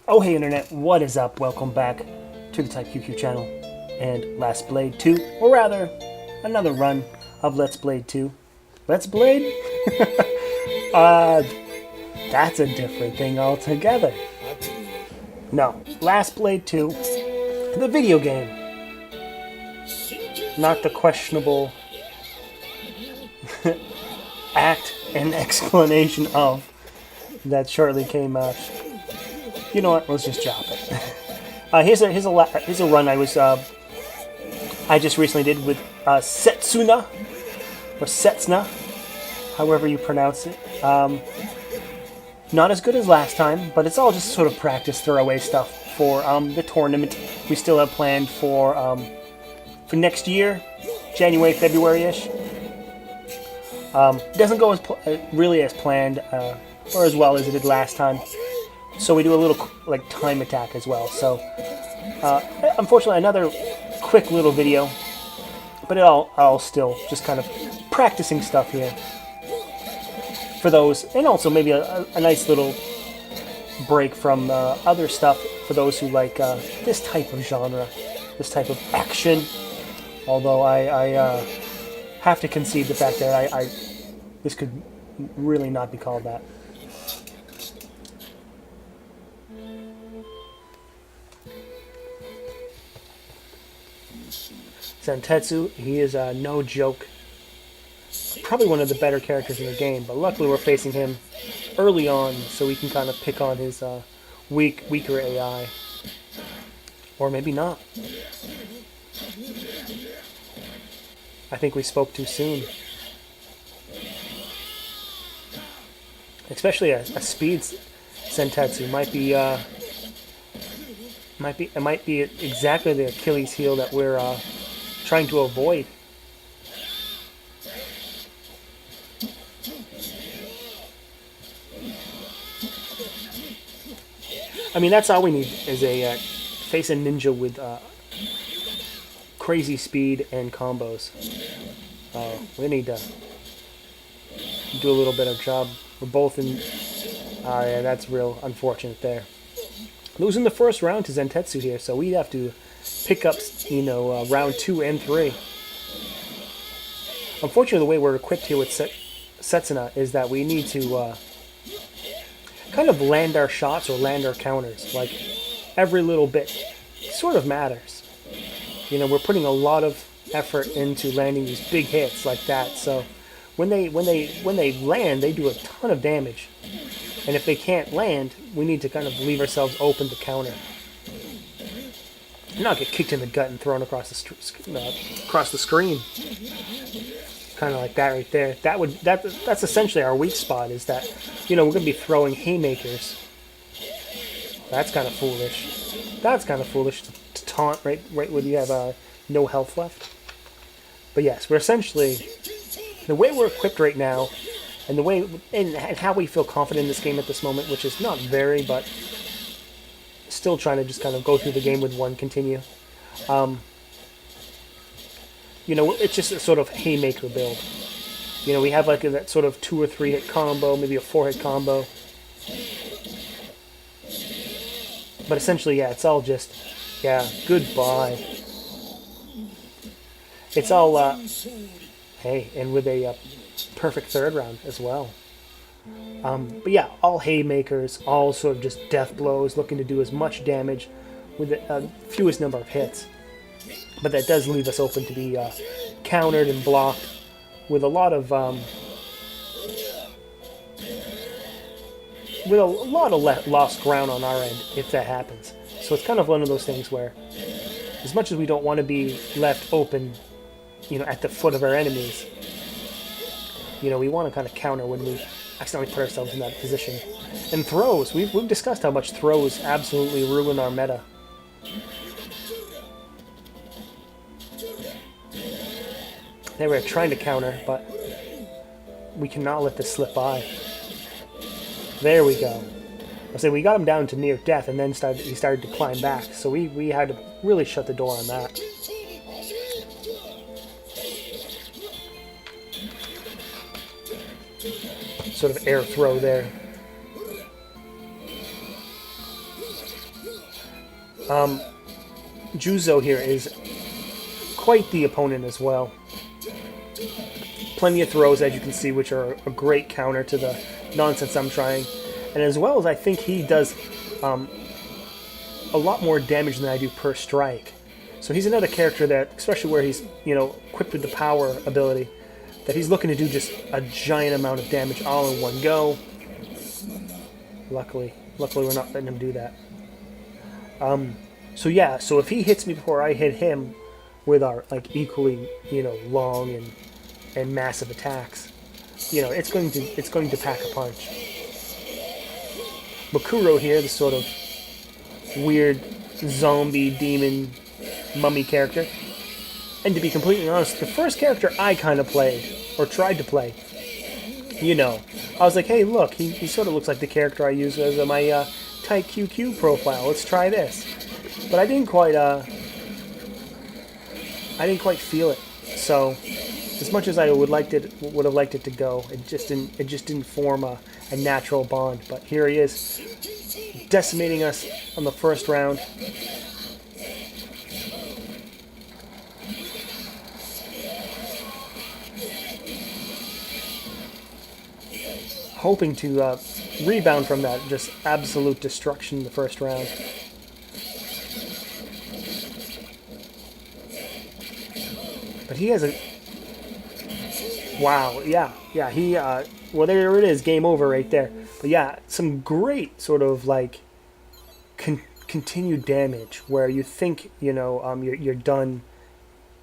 Oh hey internet, what is up? Welcome back to the Type QQ channel and Last Blade 2, or rather, another run of Let's Blade 2. Let's Blade? uh, that's a different thing altogether. No, Last Blade 2, the video game. Not the questionable act and explanation of that shortly came out. You know what? Let's just drop it. Here's a run I just recently did with Setsuna or Setsuna, however you pronounce it. Not as good as last time, but it's all just sort of practice throwaway stuff for the tournament we still have planned for next year, January, February-ish. Doesn't go really as planned or as well as it did last time. So we do a little like time attack as well. So unfortunately, another quick little video, but I'll still just kind of practicing stuff here for those, and also maybe a nice little break from other stuff for those who like this type of genre, this type of action. Although I have to concede the fact that this could really not be called that. Zantetsu, he is no joke. Probably one of the better characters in the game, but luckily we're facing him early on, so we can kind of pick on his weaker AI. Or maybe not. I think we spoke too soon. Especially a speed Sentetsu might be exactly the Achilles heel that we're trying to avoid. I mean, that's all we need is a face a ninja with crazy speed and combos. We need to do a little bit of job. We're both in. Yeah, that's real unfortunate there. Losing the first round to Zantetsu here, so we'd have to pick up, round 2 and 3. Unfortunately, the way we're equipped here with Setsuna is that we need to kind of land our shots or land our counters. Like, every little bit sort of matters. You know, we're putting a lot of effort into landing these big hits like that, so when they land, they do a ton of damage. And if they can't land, we need to kind of leave ourselves open to counter. Not get kicked in the gut and thrown across the screen. Kind of like that right there. That's essentially our weak spot. Is that we're going to be throwing haymakers. That's kind of foolish. That's kind of foolish to taunt right when you have no health left. But yes, we're essentially the way we're equipped right now. And the way and how we feel confident in this game at this moment, which is not very, but still trying to just kind of go through the game with one continue. It's just a sort of haymaker build. We have like that sort of 2 or 3 hit combo, maybe a 4 hit combo. But essentially, yeah, it's all just, goodbye. It's all, hey, and with a perfect third round as well. But yeah, all haymakers, all sort of just death blows, looking to do as much damage with the fewest number of hits. But that does leave us open to be countered and blocked with a lot of lost ground on our end if that happens. So it's kind of one of those things where, as much as we don't want to be left open, at the foot of our enemies, we want to kind of counter when we accidentally put ourselves in that position. And throws, we've discussed how much throws absolutely ruin our meta. They were trying to counter, but we cannot let this slip by. There we go. I say we got him down to near death, and then he started to climb back. So we had to really shut the door on that. Sort of air throw there. Juzo here is quite the opponent as well. Plenty of throws, as you can see, which are a great counter to the nonsense I'm trying. And as well as I think he does a lot more damage than I do per strike. So he's another character that, especially where he's, equipped with the power ability, that he's looking to do just a giant amount of damage all in one go. Luckily we're not letting him do that. So yeah, so if he hits me before I hit him with our equally, long and massive attacks, it's going to pack a punch. Makuro here, the sort of weird zombie demon mummy character. And to be completely honest, the first character I kind of played, or tried to play, I was like, hey, look, he sort of looks like the character I use as my tight QQ profile. Let's try this. But I didn't quite feel it. So, as much as I would have liked it to go, it just didn't form a natural bond. But here he is, decimating us on the first round. Hoping to rebound from that just absolute destruction in the first round. But he has a... Wow, yeah, he... well, there it is, game over right there. But yeah, some great sort of, continued damage where you think, you're done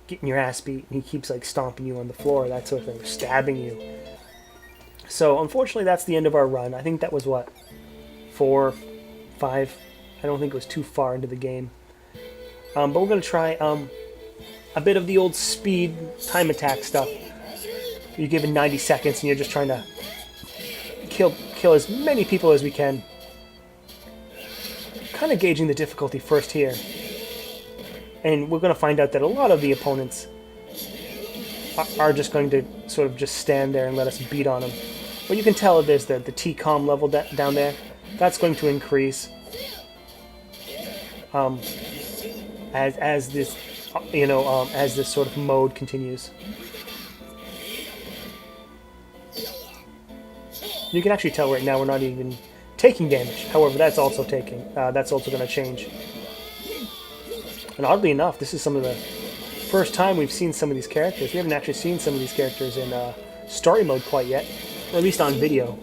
getting your ass beat, and he keeps, stomping you on the floor, that sort of thing, stabbing you. So, unfortunately, that's the end of our run. I think that was, 4, 5? I don't think it was too far into the game. But we're going to try a bit of the old speed time attack stuff. You're given 90 seconds and you're just trying to kill as many people as we can. Kind of gauging the difficulty first here. And we're going to find out that a lot of the opponents are just going to sort of just stand there and let us beat on them. But you can tell there's the T-com level down there. That's going to increase as this as this sort of mode continues. You can actually tell right now we're not even taking damage. However, that's also going to change. And oddly enough, this is some of the first time we've seen some of these characters. We haven't actually seen some of these characters in story mode quite yet, or at least on video.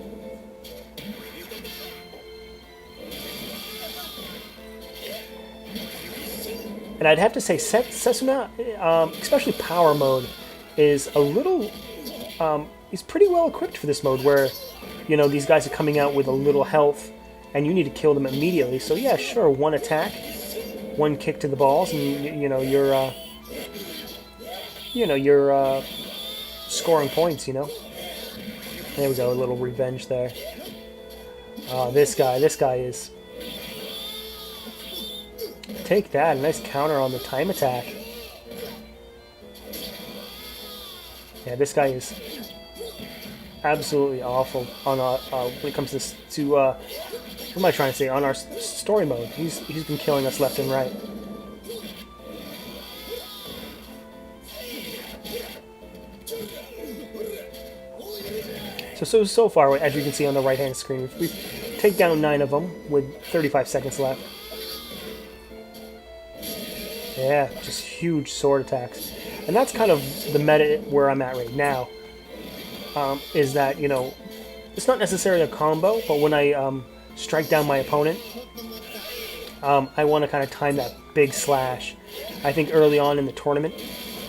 And I'd have to say Setsuna, especially power mode, is a little... he's pretty well equipped for this mode where, these guys are coming out with a little health and you need to kill them immediately. So yeah, sure, one attack, one kick to the balls, and you're scoring points, There we go, a little revenge there. This guy is... Take that, a nice counter on the time attack. Yeah, this guy is absolutely awful on when it comes to what am I trying to say? On our story mode. He's been killing us left and right. So far, as you can see on the right-hand screen, we've taken down 9 of them with 35 seconds left. Yeah, just huge sword attacks. And that's kind of the meta where I'm at right now. Is that, it's not necessarily a combo, but when I strike down my opponent, I want to kind of time that big slash. I think early on in the tournament,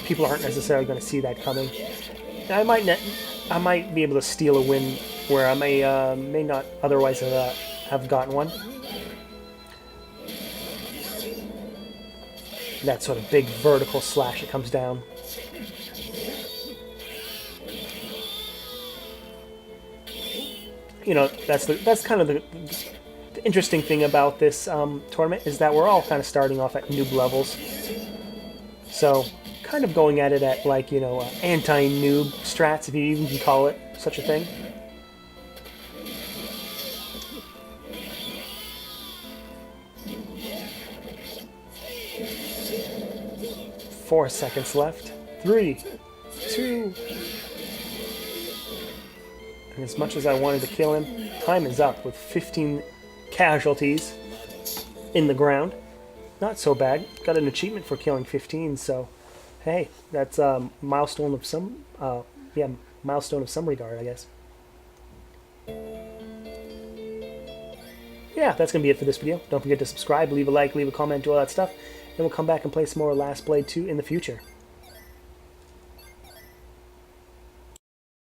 people aren't necessarily going to see that coming. And I might be able to steal a win where I may not otherwise have gotten one. That sort of big vertical slash that comes down. That's kind of the interesting thing about this tournament is that we're all kind of starting off at noob levels. So, kind of going at it at anti-noob strats, if you even can call it such a thing. 4 seconds left. 3, 2... And as much as I wanted to kill him, time is up with 15 casualties in the ground. Not so bad. Got an achievement for killing 15, so hey, that's a milestone of some, milestone of some regard, I guess. Yeah, that's going to be it for this video. Don't forget to subscribe, leave a like, leave a comment, do all that stuff, and we'll come back and play some more Last Blade 2 in the future.